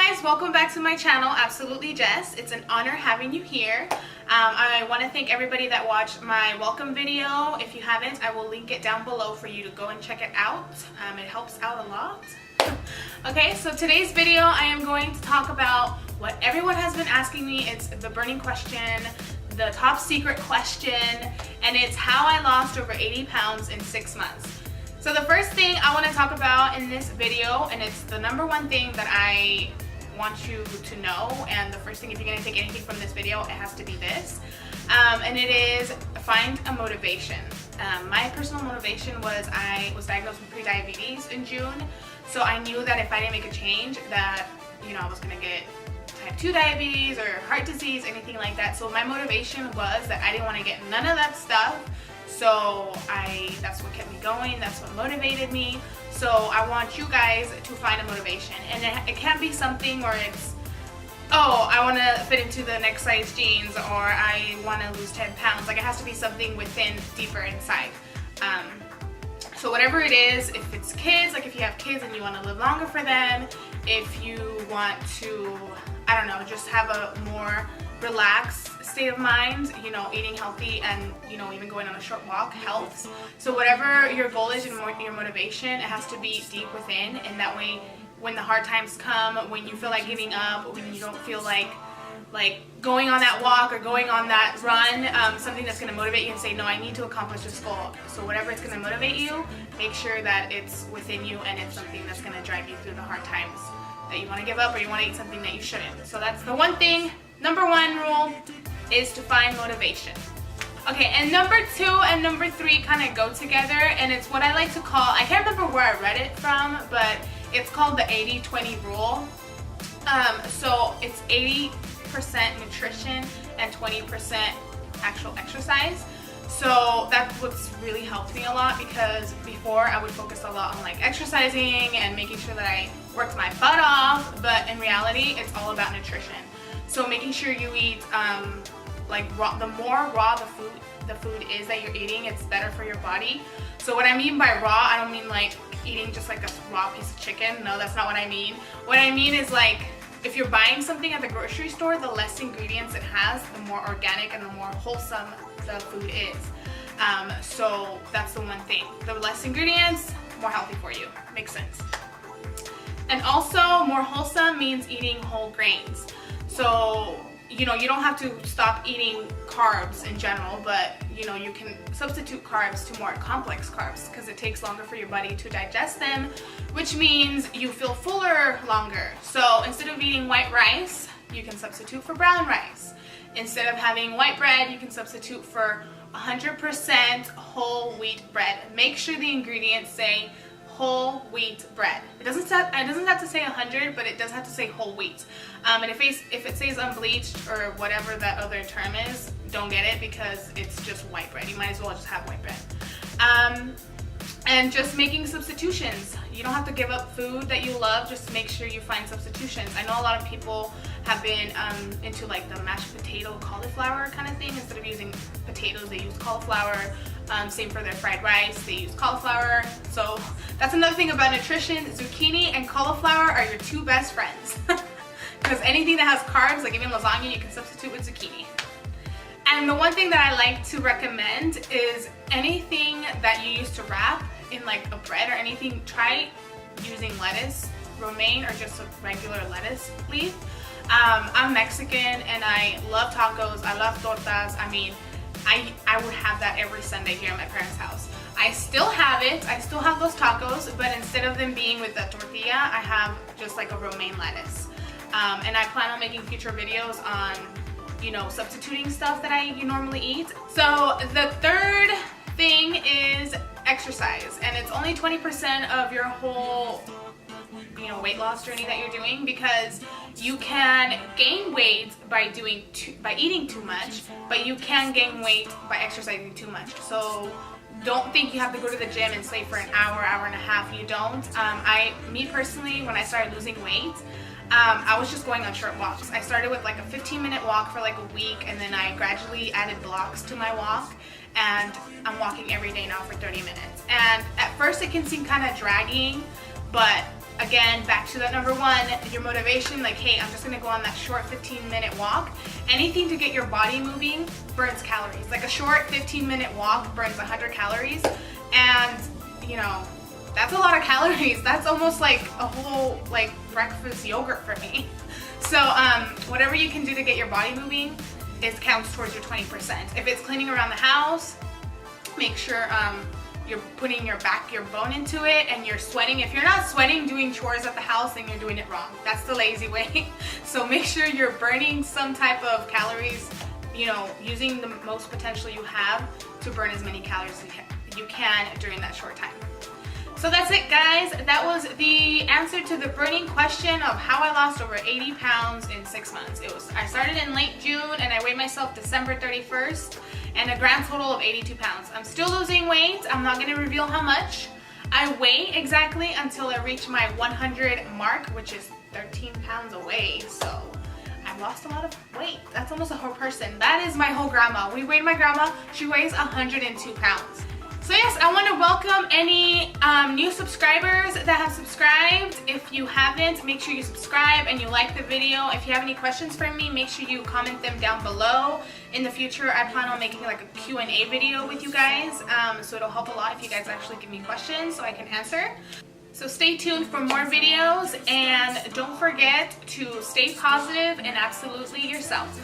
guys, welcome back to my channel, Absolutely Jess. It's an honor having you here. I want to thank everybody that watched my welcome video. If you haven't, I will link it down below for you to go and check it out. It helps out a lot. Okay, so today's video I am going to talk about what everyone has been asking me. It's the burning question, the top secret question, and it's how I lost over 80 pounds in 6 months. So the first thing I want to talk about in this video, and it's the number one thing that I want you to know, and the first thing, if you're going to take anything from this video, it has to be this, and it is find a motivation. My personal motivation was I was diagnosed with pre-diabetes in June, so I knew that if I didn't make a change that, you know, I was going to get type 2 diabetes or heart disease, anything like that. So my motivation was that I didn't want to get none of that stuff. So that's what kept me going, that's what motivated me. So I want you guys to find a motivation, and it can't be something where it's, oh, I want to fit into the next size jeans, or I want to lose 10 pounds. Like, it has to be something within, deeper inside. So whatever it is, if it's kids, like if you have kids and you want to live longer for them, if you want to, I don't know, just have a more relaxed state of mind, you know, eating healthy and, you know, even going on a short walk helps. So whatever your goal is and your motivation, it has to be deep within, and that way when the hard times come, when you feel like giving up, when you don't feel like going on that walk or going on that run, something that's going to motivate you and say, no, I need to accomplish this goal. So whatever it's going to motivate you, make sure that it's within you and it's something that's going to drive you through the hard times that you want to give up or you want to eat something that you shouldn't. So that's the one thing. Number one rule is to find motivation. Okay, and number 2 and number 3 kind of go together, and it's what I like to call, I can't remember where I read it from, but it's called the 80-20 rule. So it's 80% nutrition and 20% actual exercise. So that's what's really helped me a lot, because before I would focus a lot on like exercising and making sure that I worked my butt off, but in reality it's all about nutrition. So making sure you eat like raw, the more raw the food is that you're eating, it's better for your body. So what I mean by raw, I don't mean like eating just like a raw piece of chicken. No, that's not what I mean. What I mean is, like, if you're buying something at the grocery store, the less ingredients it has, the more organic and the more wholesome the food is. So that's the one thing. The less ingredients, more healthy for you. Makes sense. And also, more wholesome means eating whole grains. So, you know, you don't have to stop eating carbs in general, but, you know, you can substitute carbs to more complex carbs because it takes longer for your body to digest them, which means you feel fuller longer. So instead of eating white rice, you can substitute for brown rice. Instead of having white bread, you can substitute for 100% whole wheat bread. Make sure the ingredients say whole wheat bread. It doesn't have to say 100, but it does have to say whole wheat. And if it says unbleached or whatever that other term is, don't get it, because it's just white bread. You might as well just have white bread. And just making substitutions. You don't have to give up food that you love, just make sure you find substitutions. I know a lot of people have been into like the mashed potato cauliflower kind of thing. Instead of using potatoes, they use cauliflower. Same for their fried rice, they use cauliflower. So that's another thing about nutrition. Zucchini and cauliflower are your 2 best friends. Because anything that has carbs, like even lasagna, you can substitute with zucchini. And the one thing that I like to recommend is anything that you use to wrap in like a bread or anything, try using lettuce, romaine, or just a regular lettuce leaf. I'm Mexican and I love tacos, I love tortas. I mean, I would have that every Sunday here at my parents' house. I still have it, I still have those tacos, but instead of them being with the tortilla, I have just like a romaine lettuce. And I plan on making future videos on, you know, substituting stuff that I normally eat. So the third thing is exercise, and it's only 20% of your whole, you know, weight loss journey that you're doing, because you can gain weight by eating too much, but you can gain weight by exercising too much. So don't think you have to go to the gym and stay for an hour, hour and a half. You don't. Me personally, when I started losing weight, I was just going on short walks. I started with like a 15-minute walk for like a week, and then I gradually added blocks to my walk, and I'm walking every day now for 30 minutes. And at first it can seem kind of dragging, but again, back to that number one, your motivation, like, hey, I'm just gonna go on that short 15-minute walk. Anything to get your body moving burns calories. Like a short 15-minute walk burns 100 calories, and you know, that's a lot of calories. That's almost like a whole like breakfast yogurt for me. So whatever you can do to get your body moving counts towards your 20%. If it's cleaning around the house, make sure you're putting your bone into it, and you're sweating. If you're not sweating doing chores at the house, then you're doing it wrong. That's the lazy way. So make sure you're burning some type of calories, you know, using the most potential you have to burn as many calories as you can during that short time. So that's it, guys. That was the answer to the burning question of how I lost over 80 pounds in 6 months. I started in late June and I weighed myself December 31st, and a grand total of 82 pounds. I'm still losing weight. I'm not going to reveal how much I weigh exactly until I reach my 100 mark, which is 13 pounds away. So I've lost a lot of weight. That's almost a whole person. That is my whole grandma. We weighed my grandma. She weighs 102 pounds. So yes, I want to welcome any new subscribers that have subscribed. If you haven't, make sure you subscribe and you like the video. If you have any questions for me, make sure you comment them down below. In the future, I plan on making like a Q&A video with you guys, so it'll help a lot if you guys actually give me questions so I can answer. So stay tuned for more videos, and don't forget to stay positive and absolutely yourself.